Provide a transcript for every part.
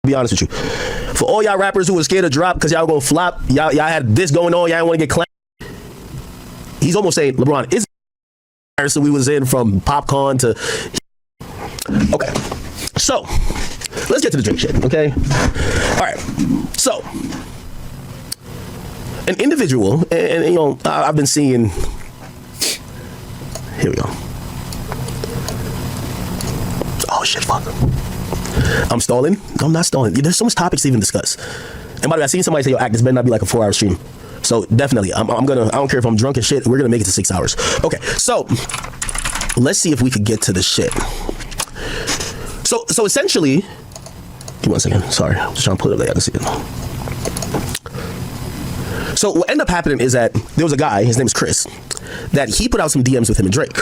be honest with you. For all y'all rappers who were scared to drop because y'all gonna flop, y'all had this going on, y'all didn't want to get clapped. He's almost saying, LeBron, is so we was in from popcorn to. Okay, so let's get to the Drake shit. Okay, all right. So an individual, and you know, I've been seeing. Here we go. Oh shit! Fuck. I'm stalling. No, I'm not stalling. There's so much topics to even discuss. And by the way, I seen somebody say, "Yo, Act, this better not be like a 4-hour stream." So definitely, I'm gonna. I don't care if I'm drunk and shit. We're gonna make it to 6 hours. Okay, so let's see if we could get to the shit. So essentially, give me 1 second. Sorry, I'm just trying to put it up there. I can see it. So what ended up happening is that there was a guy. His name is Chris. That he put out some DMs with him and Drake.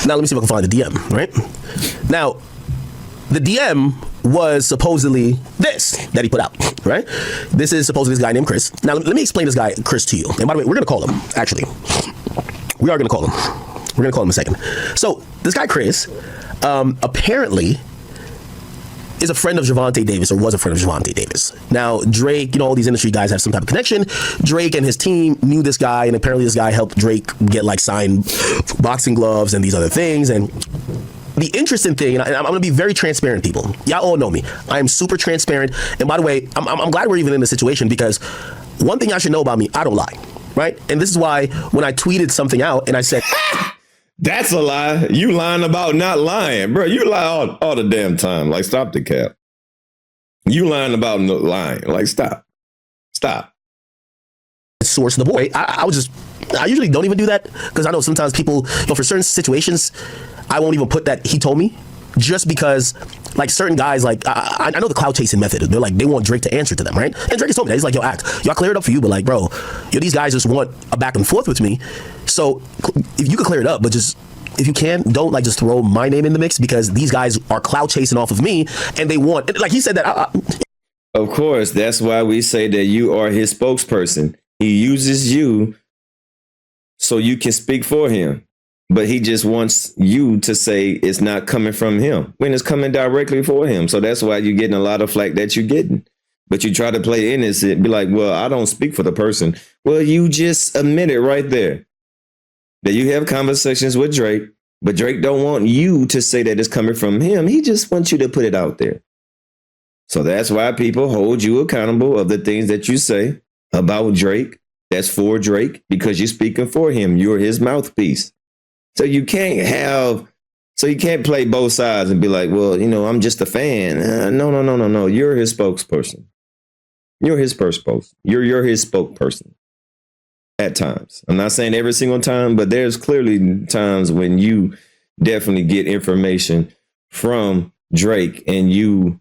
Now let me see if I can find the DM. Right now, the DM was supposedly this that he put out, right? This is supposedly this guy named Chris. Now, let me explain this guy, Chris, to you. And by the way, we're going to call him, actually. We are going to call him. We're going to call him in a second. So, this guy, Chris, apparently is a friend of Javante Davis, or was a friend of Javante Davis. Now, Drake, you know, all these industry guys have some type of connection. Drake and his team knew this guy, and apparently this guy helped Drake get, like, signed boxing gloves and these other things, and the interesting thing, and I'm going to be very transparent, people. Y'all all know me. I am super transparent. And by the way, I'm glad we're even in this situation, because one thing y'all should know about me, I don't lie, right? And this is why when I tweeted something out and I said, that's a lie. You lying about not lying, bro. You lie all the damn time. Like, stop the cap. You lying about lying. Like, stop. Source the boy. I usually don't even do that, because I know sometimes people, you know, for certain situations, I won't even put that he told me, just because, like, certain guys, like, I know the cloud chasing method. They're like, they want Drake to answer to them, right? And Drake has told me that. He's like, yo, Act, y'all clear it up for you, but like, bro, yo, these guys just want a back and forth with me. So if you could clear it up, but just, if you can, don't like just throw my name in the mix, because these guys are cloud chasing off of me, and they want, like he said that. Of course, that's why we say that you are his spokesperson. He uses you so you can speak for him. But he just wants you to say it's not coming from him when it's coming directly for him. So that's why you're getting a lot of flack that you're getting. But you try to play innocent, be like, well, I don't speak for the person. Well, you just admitted right there that you have conversations with Drake, but Drake don't want you to say that it's coming from him. He just wants you to put it out there. So that's why people hold you accountable of the things that you say about Drake. That's for Drake, because you're speaking for him. You're his mouthpiece. So you can't play both sides and be like, well, you know, I'm just a fan. No. You're his spokesperson. You're his spokesperson. You're his spokesperson at times. I'm not saying every single time, but there's clearly times when you definitely get information from Drake and you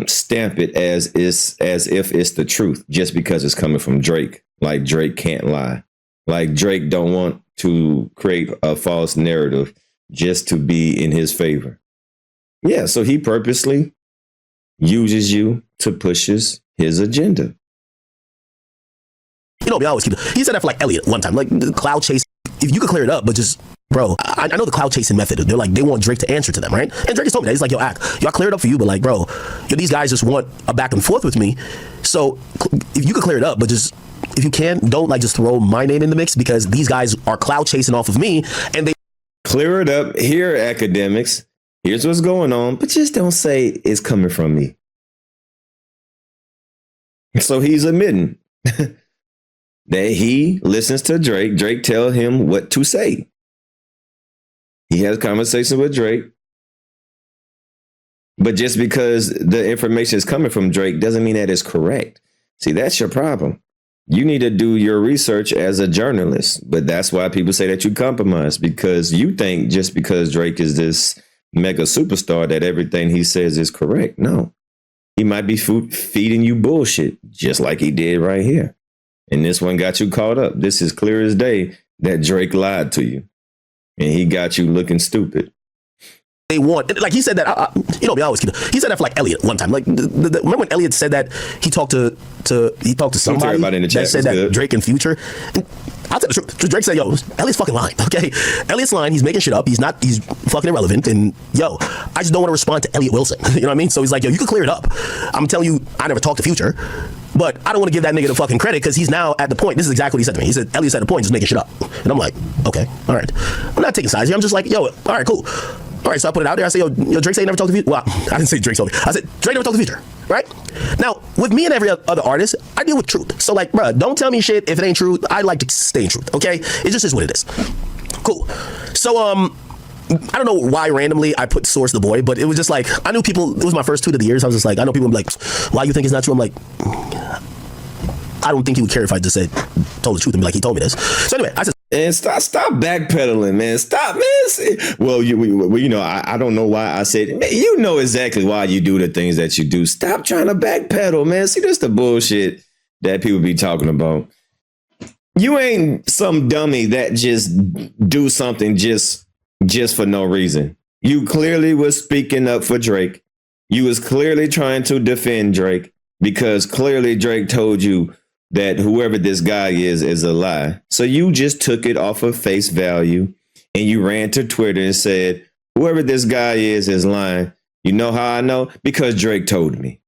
stamp it as if it's the truth just because it's coming from Drake. Like, Drake can't lie. Like, Drake don't want to create a false narrative just to be in his favor. Yeah, so he purposely uses you to push his agenda. You know, we always keep. He said that for like Elliot one time, like the cloud chase. If you could clear it up, but just, bro, I know the cloud chasing method. They're like, they want Drake to answer to them, right? And Drake has told me that. He's like, yo, Act, y'all clear it up for you, but like, bro, yo, these guys just want a back and forth with me. So if you could clear it up, but just, if you can, don't like just throw my name in the mix, because these guys are cloud chasing off of me, and they clear it up here, Akademiks. Here's what's going on, but just don't say it's coming from me. So he's admitting that he listens to Drake. Drake tell him what to say. He has conversations with Drake. But just because the information is coming from Drake doesn't mean that it's correct. See, that's your problem. You need to do your research as a journalist. But that's why people say that you compromise, because you think just because Drake is this mega superstar that everything he says is correct. No, he might be feeding you bullshit, just like he did right here. And this one got you caught up. This is clear as day that Drake lied to you and he got you looking stupid. they want, like he said that, you know, I always keep, he said that for like Elliot one time. Like, remember when Elliot said that he talked to somebody in the chat. that said that good. Drake and Future. And I'll tell the truth. Drake said, yo, Elliot's fucking lying. Okay, Elliot's lying. He's making shit up. He's fucking irrelevant. And yo, I just don't want to respond to Elliot Wilson. You know what I mean? So he's like, yo, you can clear it up. I'm telling you, I never talked to Future. But I don't want to give that nigga the fucking credit because he's now at the point. This is exactly what he said to me. He said, Elliot's at the point, just making shit up. And I'm like, okay, all right. I'm not taking sides here. I'm just like, yo, all right, cool. All right, so I put it out there. I say, yo, Drake say he never talked to Future. Well, I didn't say Drake told me. I said, Drake never talked to Future, right? Now, with me and every other artist, I deal with truth. So like, bruh, don't tell me shit if it ain't true. I like to stay in truth, okay? It just is what it is. Cool. So, I don't know why randomly I put Source the Boy, but it was just like, I knew people, it was my first tweet of the year, so I was just like, I know people would be like, why you think it's not true? I'm like, I don't think he would care if I just said, told the truth and be like, he told me this. So anyway, I said, and stop backpedaling, man. Stop, man. Well, you know, I don't know why I said, man, you know exactly why you do the things that you do. Stop trying to backpedal, man. See, this the bullshit that people be talking about. You ain't some dummy that just do something just for no reason. You clearly was speaking up for Drake. You was clearly trying to defend Drake because clearly Drake told you that whoever this guy is a lie. So you just took it off of face value and you ran to Twitter and said, whoever this guy is lying. You know how I know? Because Drake told me.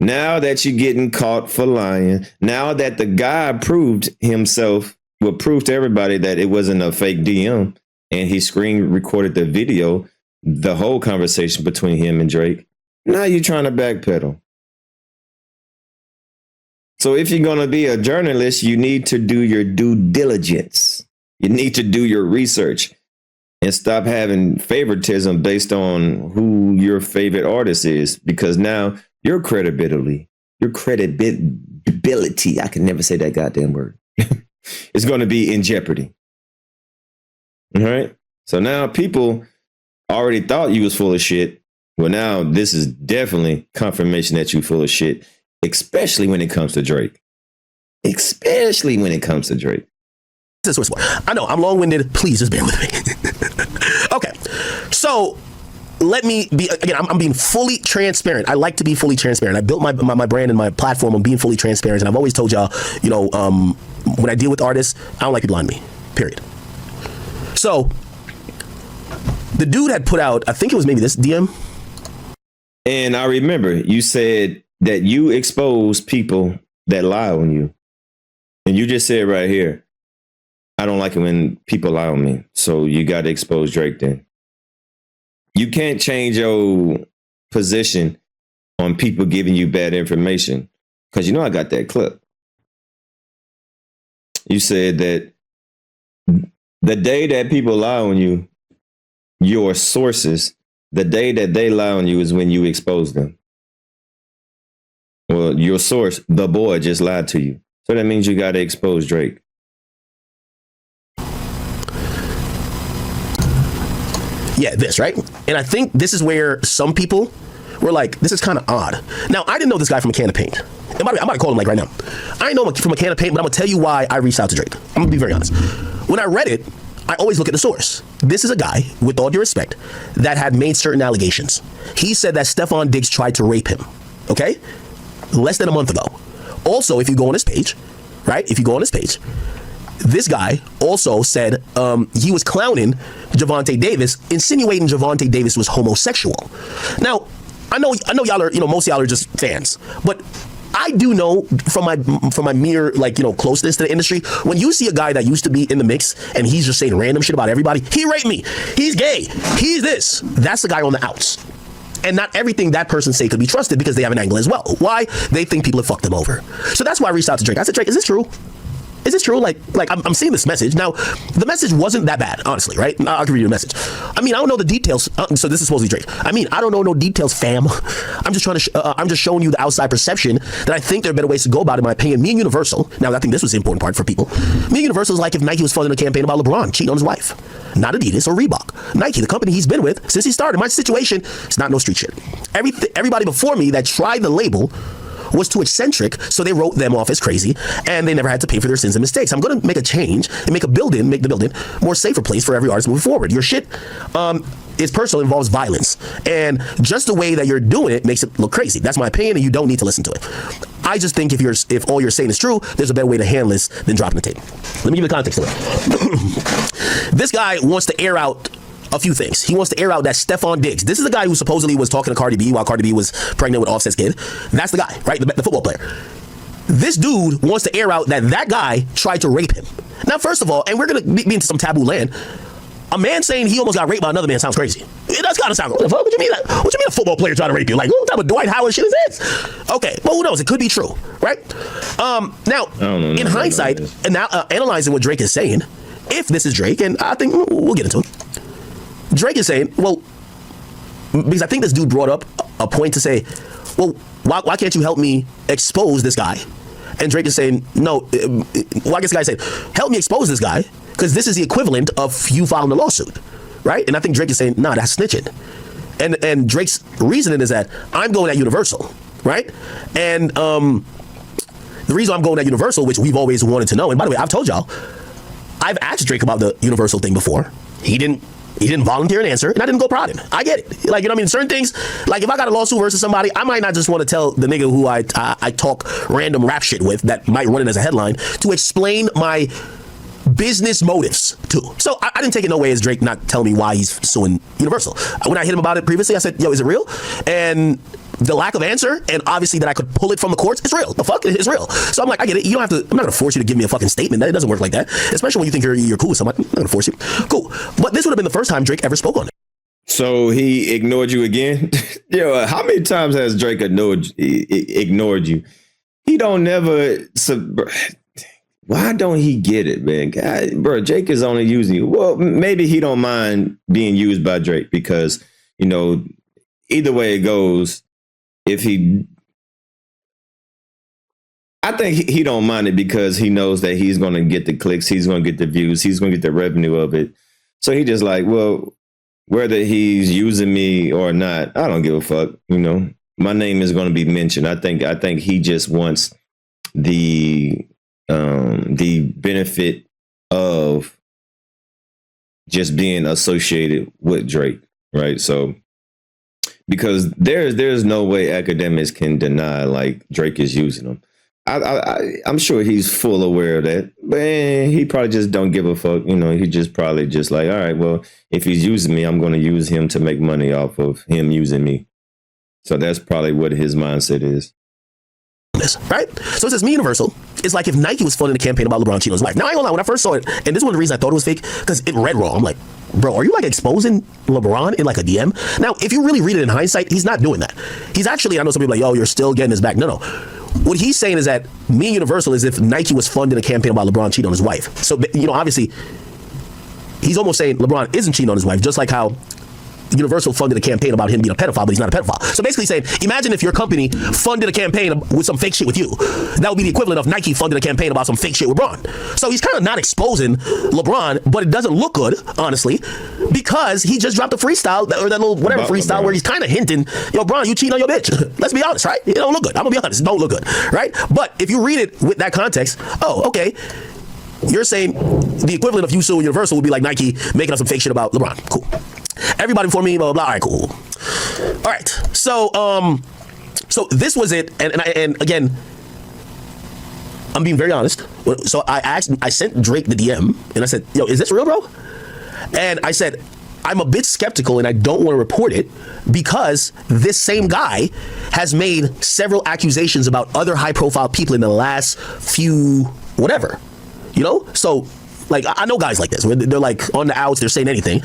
Now that you're getting caught for lying, now that the guy proved himself, will prove to everybody that it wasn't a fake DM and he screen recorded the video, the whole conversation between him and Drake. Now you're trying to backpedal. So if you're going to be a journalist, you need to do your due diligence. You need to do your research and stop having favoritism based on who your favorite artist is, because now your credibility, I can never say that goddamn word, is going to be in jeopardy. All right. So now people already thought you was full of shit. Well, now this is definitely confirmation that you're full of shit. Especially when it comes to Drake. I know I'm long-winded. Please just bear with me. Okay. So let me be, again, I'm being fully transparent. I like to be fully transparent. I built my brand and my platform on being fully transparent. And I've always told y'all, you know, when I deal with artists, I don't like people lying to me, period. So the dude had put out, I think it was maybe this DM. And I remember you said that you expose people that lie on you. And you just said right here, I don't like it when people lie on me. So you got to expose Drake then. You can't change your position on people giving you bad information. Because you know I got that clip. You said that the day that people lie on you, your sources, the day that they lie on you is when you expose them. Well, your source, the boy, just lied to you. So that means you got to expose Drake. Yeah, this, right? And I think this is where some people were like, this is kind of odd. Now, I didn't know this guy from a can of paint. And by the way, I'm about to call him like right now. I didn't know him from a can of paint, but I'm going to tell you why I reached out to Drake. I'm going to be very honest. When I read it, I always look at the source. This is a guy, with all due respect, that had made certain allegations. He said that Stephon Diggs tried to rape him. Okay? Less than a month ago. Also, if you go on his page, right? This guy also said he was clowning Javonte Davis, insinuating Javonte Davis was homosexual. Now, I know y'all are, most of y'all are just fans, but I do know from my mere, closeness to the industry, when you see a guy that used to be in the mix and he's just saying random shit about everybody, he raped me, he's gay, he's this, that's the guy on the outs. And not everything that person say could be trusted because they have an angle as well. Why? They think people have fucked them over. So that's why I reached out to Drake. I said, Drake, is this true? Is this true? Like I'm seeing this message. Now, the message wasn't that bad, honestly, right? I'll give you the message. I mean, I don't know the details. So this is supposedly Drake. I mean, I don't know no details, fam. I'm just trying to, I'm just showing you the outside perception that I think there are better ways to go about it, in my opinion. Me and Universal, now I think this was the important part for people. Me and Universal is like if Nike was funding a campaign about LeBron cheating on his wife. Not Adidas or Reebok. Nike, the company he's been with since he started. My situation, it's not no street shit. Everybody before me that tried the label was too eccentric, so they wrote them off as crazy, and they never had to pay for their sins and mistakes. I'm going to make a change and make the building more safer place for every artist moving forward. Your shit, is personal, involves violence. And just the way that you're doing it makes it look crazy. That's my opinion, and you don't need to listen to it. I just think if all you're saying is true, there's a better way to handle this than dropping the tape. Let me give you the context to it. This guy wants to air out a few things. He wants to air out that Stephon Diggs. This is the guy who supposedly was talking to Cardi B while Cardi B was pregnant with Offset's kid. That's the guy, right? The football player. This dude wants to air out that guy tried to rape him. Now, first of all, and we're going to be into some taboo land, a man saying he almost got raped by another man sounds crazy. It does kind of sound, what the fuck? What you mean a football player trying to rape you? Like, what type of Dwight Howard shit is this? Okay, well, who knows? It could be true, right? Now, in hindsight, and now analyzing what Drake is saying, if this is Drake, and I think we'll get into it, Drake is saying, well, because I think this dude brought up a point to say, well, why can't you help me expose this guy? And Drake is saying, no, well, I guess the guy said, help me expose this guy, because this is the equivalent of you filing a lawsuit, right? And I think Drake is saying, nah, that's snitching. And Drake's reasoning is that I'm going at Universal, right? And the reason I'm going at Universal, which we've always wanted to know, and by the way, I've told y'all, I've asked Drake about the Universal thing before. He didn't volunteer an answer, and I didn't go prodding. I get it. Like, you know what I mean? Certain things, like if I got a lawsuit versus somebody, I might not just want to tell the nigga who I talk random rap shit with that might run it as a headline to explain my business motives too. So I didn't take it no way as Drake not telling me why he's suing Universal. When I hit him about it previously, I said, yo, is it real? And the lack of answer, and obviously that I could pull it from the courts, it's real. The fuck, it's real. So I'm like, I get it. You don't have to, I'm not gonna force you to give me a fucking statement. It doesn't work like that. Especially when you think you're cool with somebody. I'm not gonna force you. Cool. But this would have been the first time Drake ever spoke on it. So he ignored you again? Yo, how many times has Drake ignored you? He don't never. Why don't he get it, man? God, bro, Drake is only using you. Well, maybe he don't mind being used by Drake because, you know, either way it goes, I think he don't mind it because he knows that he's going to get the clicks, he's going to get the views, he's going to get the revenue of it. So he just like, well, whether he's using me or not, I don't give a fuck. You know, my name is going to be mentioned. I think he just wants the benefit of just being associated with Drake, right? So because there's no way Akademiks can deny like Drake is using them. I'm sure he's full aware of that, but he probably just don't give a fuck. You know, he just probably just like, all right, well, if he's using me, I'm going to use him to make money off of him using me. So that's probably what his mindset is. Right? So it says, me Universal. It's like if Nike was funding a campaign about LeBron cheating on his wife. Now, I ain't gonna lie, when I first saw it, and this is one of the reasons I thought it was fake, because it read wrong. I'm like, bro, are you like exposing LeBron in like a DM? Now, if you really read it in hindsight, he's not doing that. He's actually, I know some people are like, oh, you're still getting his back. No. What he's saying is that me and Universal is if Nike was funding a campaign about LeBron cheating on his wife. So, you know, obviously, he's almost saying LeBron isn't cheating on his wife, just like how Universal funded a campaign about him being a pedophile, but he's not a pedophile. So basically saying, imagine if your company funded a campaign with some fake shit with you. That would be the equivalent of Nike funding a campaign about some fake shit with LeBron. So he's kind of not exposing LeBron, but it doesn't look good, honestly, because he just dropped a freestyle, or that little whatever freestyle where he's kind of hinting, yo, LeBron, you cheating on your bitch. Let's be honest, right? It don't look good. I'm gonna be honest, it don't look good, right? But if you read it with that context, oh, okay, you're saying the equivalent of you suing Universal would be like Nike making up some fake shit about LeBron. Cool. Everybody before me, blah, blah, blah. All right, cool. All right. So this was it. And again, I'm being very honest. So I sent Drake the DM and I said, yo, is this real, bro? And I said, I'm a bit skeptical and I don't want to report it because this same guy has made several accusations about other high profile people in the last few, whatever, you know? So, like, I know guys like this, where they're like on the outs, they're saying anything.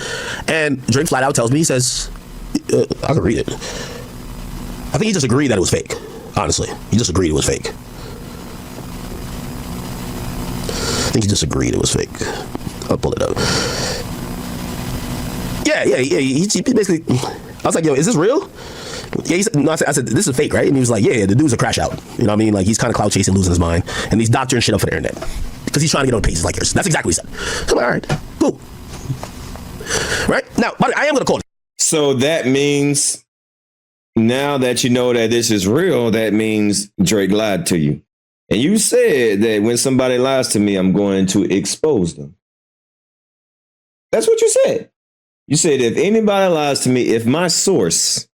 And Drake flat out tells me, he says, I can read it. I think he just agreed that it was fake, honestly. He just agreed it was fake. I think he just agreed it was fake. I'll pull it up. Yeah. He basically, I was like, yo, is this real? Yeah, he said, no, I said, this is fake, right? And he was like, yeah, the dude's a crash out. You know what I mean? Like, he's kind of clout chasing, losing his mind. And he's doctoring shit up for the internet. Because he's trying to get on pages like yours. That's exactly what he said. So I'm like, all right, cool. Right? Now, I am going to call it. So that means, now that you know that this is real, that means Drake lied to you. And you said that when somebody lies to me, I'm going to expose them. That's what you said. You said if anybody lies to me, if my source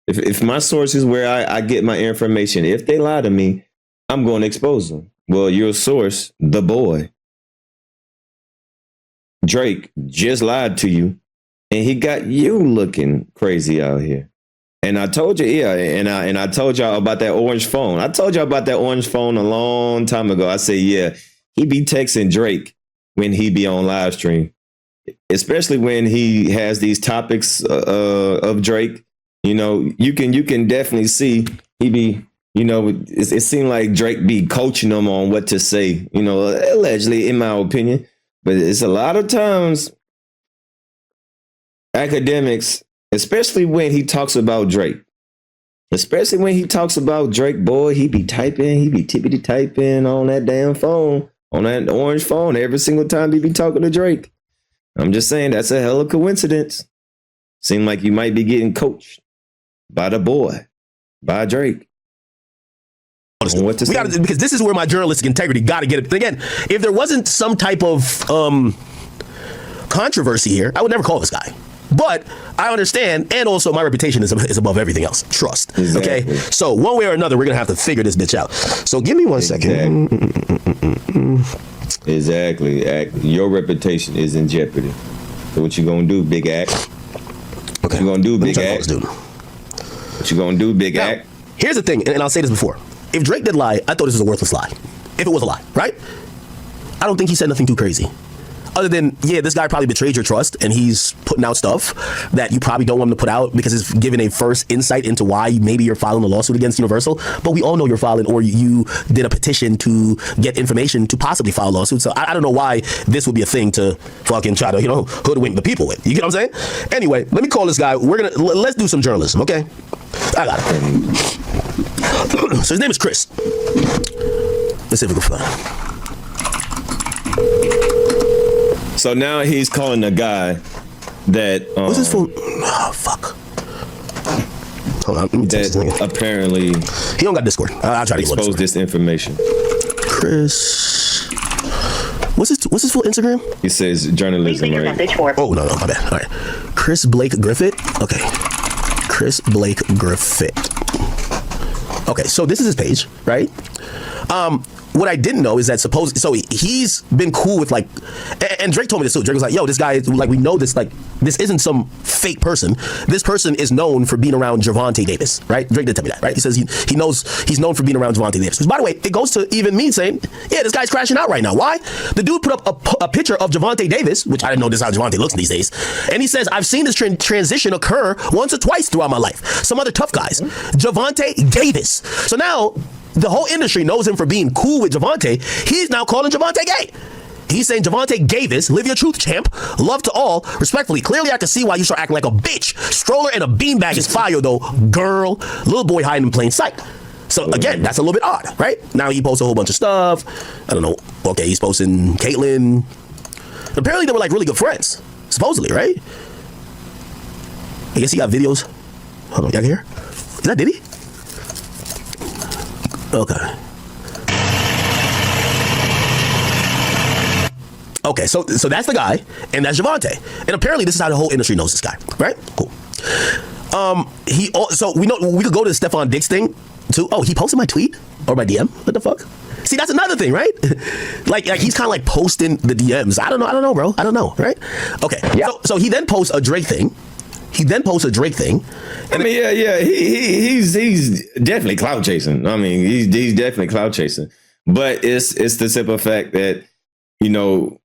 is where I get my information, if they lie to me, I'm going to expose them. Well, your source, the boy, Drake, just lied to you, and he got you looking crazy out here. And I told you, and I told y'all about that orange phone. I told y'all about that orange phone a long time ago. I said, yeah, he be texting Drake when he be on live stream, especially when he has these topics of Drake. You know, you can definitely see he be, you know, it seemed like Drake be coaching him on what to say, you know, allegedly, in my opinion. But it's a lot of times Akademiks, especially when he talks about Drake, boy, he be tippity typing on that damn phone, on that orange phone every single time he be talking to Drake. I'm just saying that's a hell of a coincidence. Seem like you might be getting coached by the boy, by Drake. What to say? Because this is where my journalistic integrity got to get it. Again, if there wasn't some type of controversy here, I would never call this guy. But I understand, and also my reputation is above everything else. Trust. Exactly. Okay? So one way or another, we're going to have to figure this bitch out. So give me one second. Exactly. Your reputation is in jeopardy. So what you going to do, big act? Okay. What you going to do, big act? What you going to do, big act? Here's the thing, and I'll say this before. If Drake did lie, I thought this was a worthless lie. If it was a lie, right? I don't think he said nothing too crazy. Other than, yeah, this guy probably betrayed your trust and he's putting out stuff that you probably don't want him to put out because it's giving a first insight into why maybe you're filing a lawsuit against Universal. But we all know you're filing, or you did a petition to get information to possibly file a lawsuit. So I don't know why this would be a thing to fucking try to, you know, hoodwink the people with. You get what I'm saying? Anyway, let me call this guy. Let's do some journalism, okay? I got it. So his name is Chris. Let's see if we can find him. So now he's calling a guy that what's his phone? Oh, fuck. Hold on, let me text this nigga. Apparently he don't got Discord. I'll try to expose this information. Chris, what's his full Instagram? He says journalism, right? Oh no, my bad. All right, Chris Blake Griffith. Okay, Chris Blake Griffith. Okay, so this is his page, right? What I didn't know is that he's been cool with like, and Drake told me this too. Drake was like, yo, this guy, like, we know this, like, this isn't some fake person. This person is known for being around Javante Davis, right? Drake did tell me that, right? He says he knows he's known for being around Javante Davis. Because by the way, it goes to even me saying, yeah, this guy's crashing out right now. Why? The dude put up a picture of Javante Davis, which I didn't know this is how Javante looks these days. And he says, I've seen this transition occur once or twice throughout my life. Some other tough guys. Javante Davis. So now, the whole industry knows him for being cool with Javante. He's now calling Javante gay. He's saying, Javante Davis, live your truth, champ. Love to all. Respectfully, clearly I can see why you start acting like a bitch. Stroller and a beanbag is fire, though. Girl, little boy hiding in plain sight. So again, that's a little bit odd, right? Now he posts a whole bunch of stuff. I don't know. Okay, he's posting Caitlyn. Apparently they were like really good friends, supposedly, right? I guess he got videos. Hold on, y'all can hear? Is that Diddy? Okay. Okay, so that's the guy, and that's Javante. And apparently this is how the whole industry knows this guy, right? Cool. So we know we could go to the Stephon Diggs thing too. Oh, he posted my tweet or my DM? What the fuck? See, that's another thing, right? like he's kind of like posting the DMs. I don't know, bro. I don't know, right? Okay. Yeah. So he then posts a Drake thing. And I mean, yeah. He's definitely clout chasing. I mean, he's definitely clout chasing. But it's the simple fact that, you know,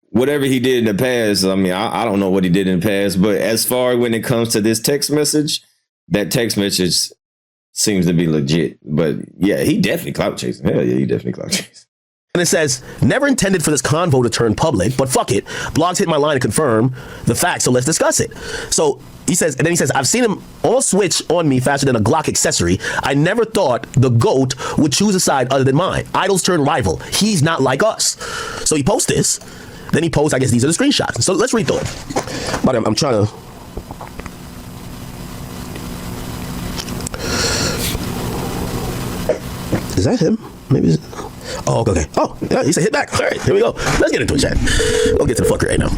whatever he did in the past, I mean, I don't know what he did in the past, but as far when it comes to this text message, that text message seems to be legit. But yeah, he definitely clout chasing. Hell yeah, he definitely clout chasing. And it says, never intended for this convo to turn public, but fuck it. Blogs hit my line to confirm the facts, so let's discuss it. So he says, I've seen him all switch on me faster than a Glock accessory. I never thought the GOAT would choose a side other than mine. Idols turn rival. He's not like us. So he posts this. Then he posts, I guess these are the screenshots. So let's read through it. But I'm trying to... Is that him? Maybe. Oh, okay. Oh, yeah, he said hit back. All right, here we go. Let's get into it, chat. We'll get to the fucker right now.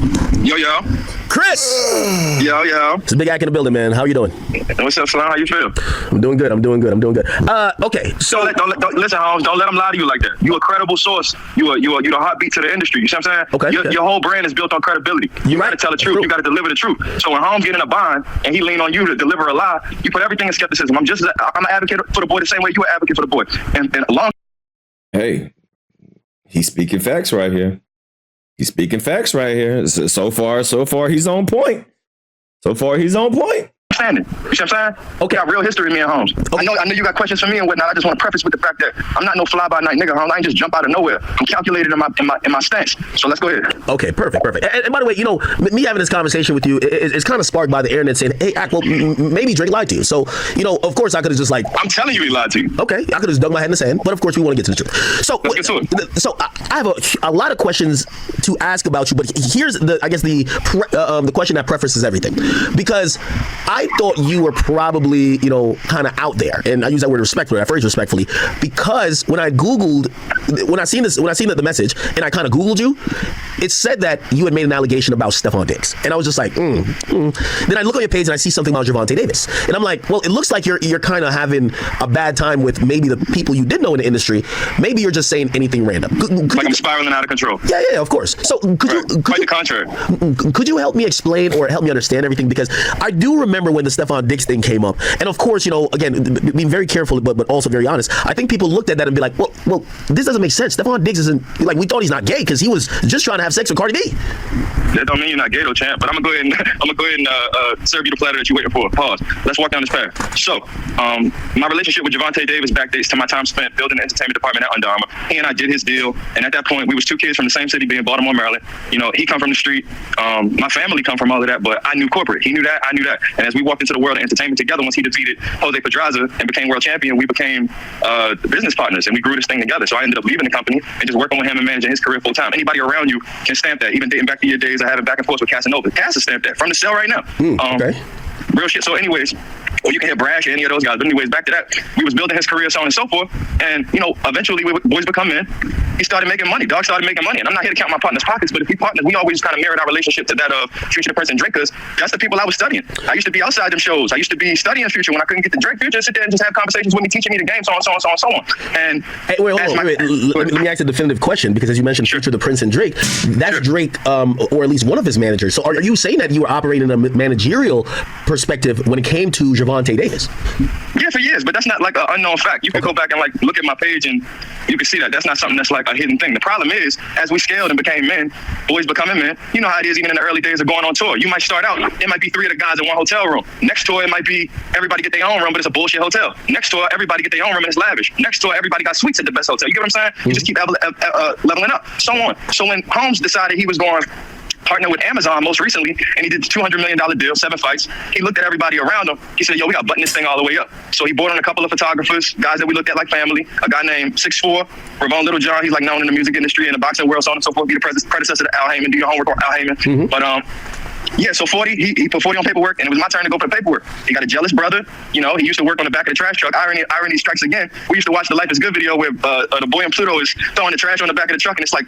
Yo. Chris! Yo. It's a big act in the building, man. How you doing? What's up, Salon? How you feel? I'm doing good. Okay, so... Don't listen, Holmes. Don't let them lie to you like that. You a credible source. You the heartbeat to the industry. You see what I'm saying? Okay. Your whole brand is built on credibility. You got to tell the truth. You got to deliver the truth. So when Holmes get in a bind and he lean on you to deliver a lie, you put everything in skepticism. I'm an advocate for the boy the same way you an advocate for the boy. And along. Hey, he's speaking facts right here. So far, he's on point. Standing. You see what I'm saying? Okay, I got real history, me and Holmes. Okay. I know you got questions for me and whatnot. I just want to preface with the fact that I'm not no fly-by-night nigga, Holmes. I ain't just jump out of nowhere. I'm calculated in my stance. So let's go ahead. Okay, perfect. And by the way, me having this conversation with you is kind of sparked by the internet saying, hey, well, maybe Drake lied to you. So, of course I could have just I'm telling you he lied to you. Okay, I could have just dug my head in the sand, but of course we want to get to the truth. So, let's get to it. So I have a lot of questions to ask about you, but here's the question that prefaces everything. Because I thought you were probably, kind of out there, and I use that word respectfully, I phrase respectfully, because when I seen the message, and I kind of Googled you, it said that you had made an allegation about Stephon Diggs, and I was just like, Then I look on your page and I see something about Gervonta Davis, and I'm like, well, it looks like you're kind of having a bad time with maybe the people you did know in the industry. Maybe you're just saying anything random. I'm spiraling out of control. Yeah, of course. So quite the contrary. Could you help me explain or help me understand everything? Because I do remember when the Stephon Diggs thing came up, and of course, again, being very careful, but also very honest, I think people looked at that and be like, well, this doesn't make sense. Stephon Diggs isn't, like, we thought he's not gay because he was just trying to have sex with Cardi B. That don't mean you're not gay though, champ, but I'm gonna go ahead and serve you the platter that you're waiting for. Pause. Let's walk down this path. So, my relationship with Gervonta Davis backdates to my time spent building the entertainment department at Under Armour. He and I did his deal, and at that point, we was two kids from the same city, being Baltimore, Maryland. He come from the street. My family come from all of that, but I knew corporate. He knew that. I knew that. And as we walked into the world of entertainment together, once he defeated Jose Pedraza and became world champion, we became business partners, and we grew this thing together. So I ended up leaving the company and just working with him and managing his career full time. Anybody around you can stamp that. Even dating back to your days, I have it back and forth with Casanova. Cass has stamped that from the cell right now. Okay. Real shit. So anyways, or you can hear Brash or any of those guys. But anyways, back to that, we was building his career, so on and so forth. And, eventually boys would come in. He started making money. Dog started making money. And I'm not here to count my partner's pockets, but if we partners, we always kind of mirrored our relationship to that of Future, the Prince, and Drake, because that's the people I was studying. I used to be outside them shows. I used to be studying Future when I couldn't get the Drake. Future sit there and just have conversations with me, teaching me the game, so on, so on, so on, so on. And hey, wait. Let me ask a definitive question, because as you mentioned, Future, the Prince, and Drake, that's Drake, or at least one of his managers. So are you saying that you were operating in a managerial perspective when it came to Gervonta Davis? Yeah, for years, but that's not like an unknown fact. You can go back and like look at my page and you can see that that's not something that's like a hidden thing. The problem is, as we scaled and became men, boys becoming men, you know how it is even in the early days of going on tour. You might start out, it might be 3 of the guys in one hotel room. Next tour, it might be everybody get their own room, but it's a bullshit hotel. Next tour, everybody get their own room and it's lavish. Next tour, everybody got suites at the best hotel. You get what I'm saying? You just keep leveling up, so on. So when Holmes decided he was going partner with Amazon most recently, and he did the $200 million deal, 7 fights. He looked at everybody around him. He said, yo, we got to button this thing all the way up. So he brought on a couple of photographers, guys that we looked at like family, a guy named 6'4", Ramon Littlejohn. He's like known in the music industry and the boxing world, so on and so forth. Be the predecessor to Al Heyman. Do your homework on Al Heyman. But yeah, so 40, he put 40 on paperwork, and it was my turn to go put the paperwork. He got a jealous brother. He used to work on the back of the trash truck. Irony strikes again. We used to watch the Life is Good video where the boy in Pluto is throwing the trash on the back of the truck, and it's like,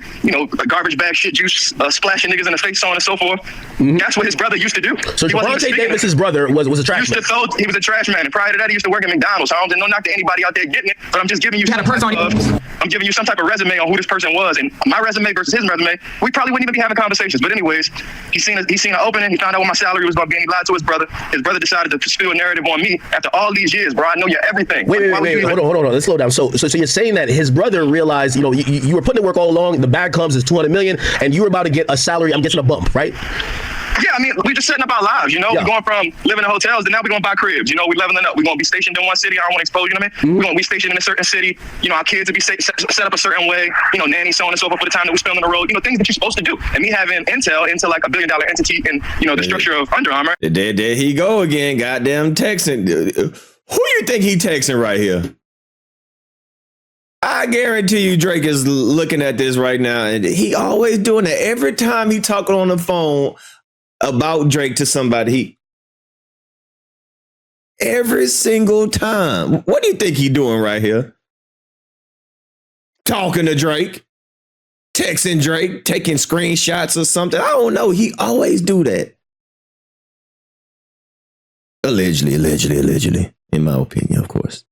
a garbage bag, shit juice, splashing niggas in the face, so on and so forth. That's what his brother used to do. So Gervonta Davis's brother was a trash man. He was a trash man, and prior to that, he used to work at McDonald's. So I don't no knock to anybody out there getting it, but I'm just giving you I'm giving you some type of resume on who this person was, and my resume versus his resume, we probably wouldn't even be having conversations. But anyways, he seen an opening. He found out what my salary was going to be, and he lied to his brother. His brother decided to spill a narrative on me after all these years, bro. I know you're everything. Wait, hold on. Let's slow down. So you're saying that his brother realized, you were putting in work all along. The bag comes is $200 million, and you were about to get a salary. I'm guessing a bump, right? Yeah, I mean, we just setting up our lives, We're going from living in hotels, and now we're going to buy cribs. We're leveling up. We're going to be stationed in one city. I don't want to expose, you know what I mean? We're going to be stationed in a certain city. Our kids will be set up a certain way. Nanny, so on and so forth for the time that we spend on the road. Things that you're supposed to do. And me having intel into like $1 billion entity and, the structure of Under Armour. There he go again. Goddamn texting. Who you think he texting right here? I guarantee you Drake is looking at this right now, and he always doing it. Every time he talking on the phone about Drake to somebody, every single time. What do you think he doing right here? talking to Drake, texting Drake, taking screenshots or something. I don't know. He always do that. Allegedly, in my opinion, of course.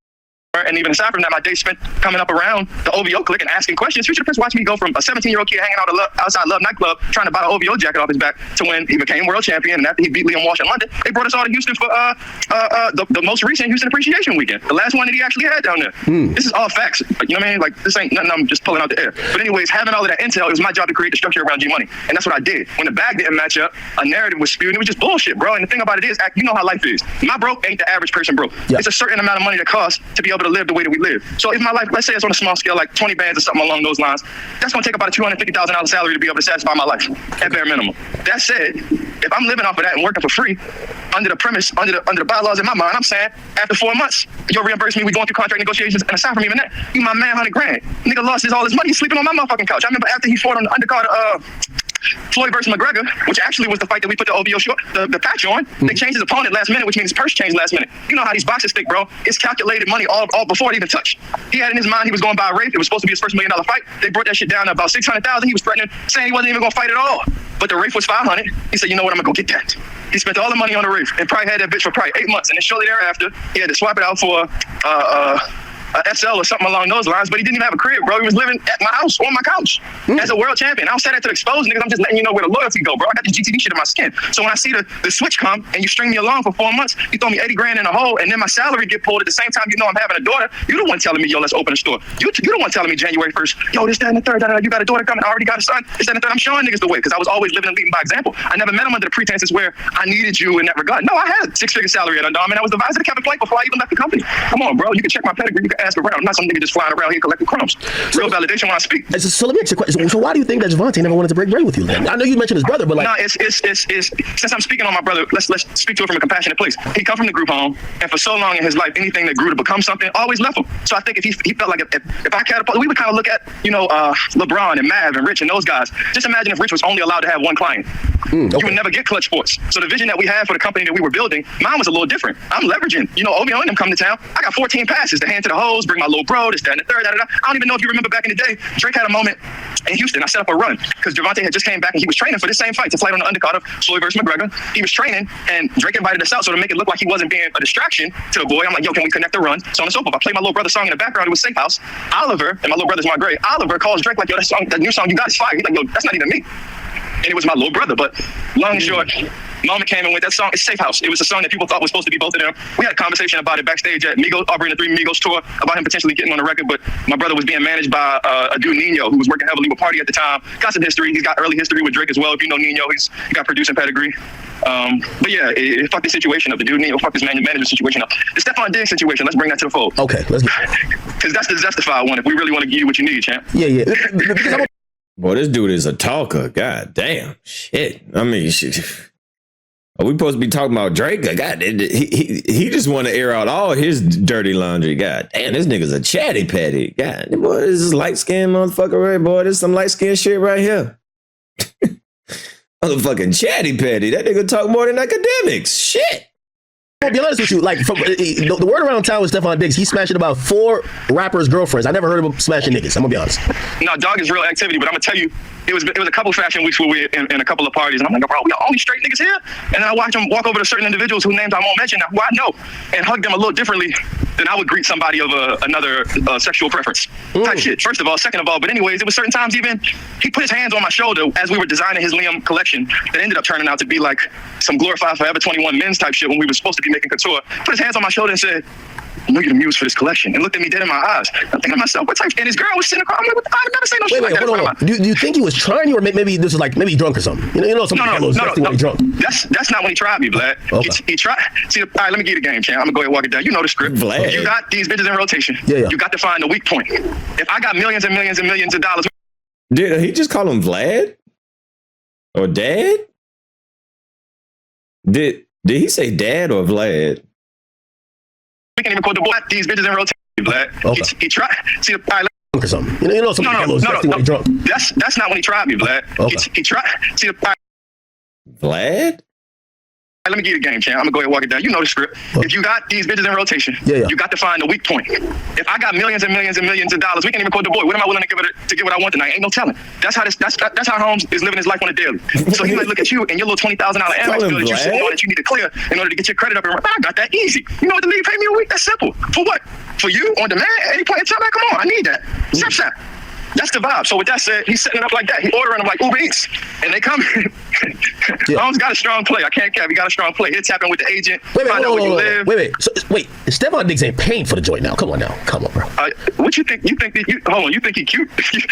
And even aside from that, my day spent coming up around the OVO clique and asking questions. Future Prince watched me go from a 17-year-old kid hanging out outside Love nightclub trying to buy an OVO jacket off his back to when he became world champion. And after he beat Liam Walsh in London, they brought us all to Houston for the most recent Houston Appreciation Weekend, the last one that he actually had down there. This is all facts. Like, you know what I mean? Like, this ain't nothing I'm just pulling out the air. But anyways, having all of that intel, it was my job to create the structure around G Money. And that's what I did. When the bag didn't match up, a narrative was spewed. It was just bullshit, bro. And the thing about it is, you know how life is. My broke ain't the average person broke. It's a certain amount of money that costs to be able to live the way that we live. So if my life, let's say it's on a small scale, like 20 bands or something along those lines, that's going to take about a $250,000 salary to be able to satisfy my life at bare minimum. That said, if I'm living off of that and working for free, under the premise, under the bylaws in my mind, I'm saying after 4 months, you'll reimburse me. We going through contract negotiations, and aside from even that, you my man, $100,000. Nigga lost all his money. He's sleeping on my motherfucking couch. I remember after he fought on the undercard Floyd versus McGregor, which actually was the fight that we put the OVO short, the patch on. They changed his opponent last minute, which means his purse changed last minute. You know how these boxers think, bro. It's calculated money all before it even touched. He had in his mind he was going to buy a rape. It was supposed to be his first $1 million fight. They brought that shit down to about $600,000. He was threatening, saying he wasn't even going to fight at all. But the rape was $500. He said, you know what, I'm going to go get that. He spent all the money on the rape and probably had that bitch for probably 8 months. And then shortly thereafter, he had to swap it out for SL or something along those lines, but he didn't even have a crib, bro. He was living at my house, on my couch, as a world champion. I don't say that to expose niggas. I'm just letting you know where the loyalty go, bro. I got this GTD shit in my skin. So when I see the switch come and you string me along for 4 months, you throw me $80,000 in a hole, and then my salary get pulled at the same time. You know I'm having a daughter. You the one telling me, yo, let's open a store. You the one telling me January 1st, yo, this, that, and the third. You got a daughter coming. I already got a son. This, that, and the third. I'm showing niggas the way because I was always living and leading by example. I never met him under the pretenses where I needed you in that regard. No, I had a 6-figure salary at Undom, and I was the advisor to Kevin Flake before I even left the company. Come on, bro. You can check my pedigree. You can ask around. I'm not some nigga just flying around here collecting crumbs. Real validation when I speak. So let me ask you a question. So why do you think that Javante never wanted to break bread with you then? I know you mentioned his brother, but like... No, it's since I'm speaking on my brother, let's speak to it from a compassionate place. He come from the group home, and for so long in his life, anything that grew to become something always left him. So I think if he felt like if I catapult, we would kind of look at, LeBron and Mav and Rich and those guys. Just imagine if Rich was only allowed to have one client. You would never get Clutch Sports. So the vision that we had for the company that we were building, mine was a little different. I'm leveraging, OVO and them come to town. I got 14 passes to hand to the hoes, bring my little bro, this, that, and the third, I don't even know if you remember back in the day, Drake had a moment in Houston. I set up a run because Javante had just came back and he was training for the same fight to fight on the undercard of Floyd versus McGregor. He was training and Drake invited us out, so to make it look like he wasn't being a distraction to the boy, I'm like, yo, can we connect the run? So on and so forth. I played my little brother's song in the background. It was Safe House. Oliver, and my little brother's my grade. Oliver calls Drake like, yo, that new song you got is fire. He's like, yo, that's not even me. And it was my little brother, but long and short, Mama came in with that song. It's Safe House. It was a song that people thought was supposed to be both of them. We had a conversation about it backstage at Migos, Aubrey and the Three Migos tour, about him potentially getting on the record, but my brother was being managed by a dude, Nino, who was working heavily with Party at the time. Got some history. He's got early history with Drake as well. If you know Nino, he got producing pedigree. But yeah, fuck the situation up. The dude Nino, fuck this management situation up. The Stephon Diggs situation, let's bring that to the fold. Okay, let's get because that's the justified one if we really want to give you what you need, champ. Yeah. Boy, this dude is a talker. God damn. Shit. I mean, shit. Are we supposed to be talking about Drake? God, he just want to air out all his dirty laundry. God damn, this nigga's a chatty patty. God, boy, this is light-skinned motherfucker right, boy. This some light-skinned shit right here. Motherfucking chatty patty. That nigga talk more than academics. Shit. I'll be honest with you, like, from the word around town with Stephon Diggs, he smashed about 4 rappers' girlfriends. I never heard of him smashing niggas. I'm gonna be honest. No, dog is real activity, but I'm gonna tell you, it was a couple fashion weeks where we were in a couple of parties, and I'm like, bro, we only straight niggas here? And then I watch him walk over to certain individuals whose names I won't mention, who I know, and hug them a little differently than I would greet somebody of another sexual preference type shit. First of all. Second of all, but anyways, it was certain times even, he put his hands on my shoulder as we were designing his Liam collection that ended up turning out to be like some glorified Forever 21 men's type shit when we were supposed to be making couture. Put his hands on my shoulder and said, I know you're the muse for this collection, and looked at me dead in my eyes. I'm thinking to myself, what type? And his girl was sitting across. I'm like, I would never say no shit like that. Hold on. Do you think he was trying you, or maybe this is like maybe drunk or something? No. Drunk. That's not when he tried me, Vlad. Okay. He tried. See, all right, let me give you the game, champ. I'm gonna go ahead and walk it down. You know the script. Vlad. You got these bitches in rotation. Yeah. You got to find the weak point. If I got millions and millions and millions of dollars, did he just call him Vlad or Dad? Did he say Dad or Vlad? We can't even quote the boy. These bitches in rotation, Vlad. Okay. He tried. See, all right, or something. No. Drunk. That's not when he tried me, Vlad. Okay. He tried. See, Vlad. let me give you the game, champ. I'm gonna go ahead and walk it down. You know the script. If you got these bitches in rotation, you got to find the weak point. If I got millions and millions and millions of dollars, we can't even quote the boy. What am I willing to give it to get what I want tonight? Ain't no telling. That's how Holmes is living his life on a daily. So he might look at you and your little $20,000 Amex bill that you sitting on that you need to clear in order to get your credit up. And I got that easy. You know what the league pay me a week? That's simple. For what? For you on demand at any point in time? Man, come on, I need that. Snap. That's the vibe. So with that said, he's setting it up like that. He ordering them like Uber Eats, and they come. Holmes got a strong play. I can't cap. He got a strong play. He'll tap in with the agent. Find out where you live. Wait. Stephon Diggs ain't paying for the joint now. Come on, bro. What you think? You think he cute?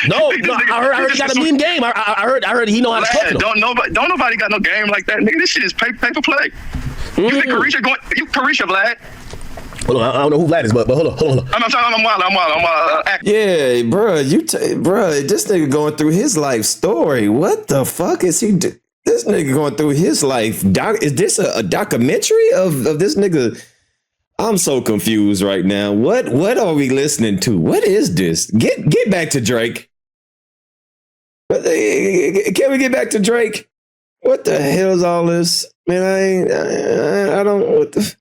No. I heard he got a mean game. I heard he know how to talk. Don't nobody got no game like that, nigga. This shit is pay for play. You think Carisha Vlad? Hold on, I don't know who Vlad is, but hold on. I'm wild. Yeah, bro, this nigga going through his life story. What the fuck is he do? This nigga going through his life. Is this a documentary of this nigga? I'm so confused right now. What are we listening to? What is this? Get back to Drake. Can we get back to Drake? What the hell is all this? Man, I don't what the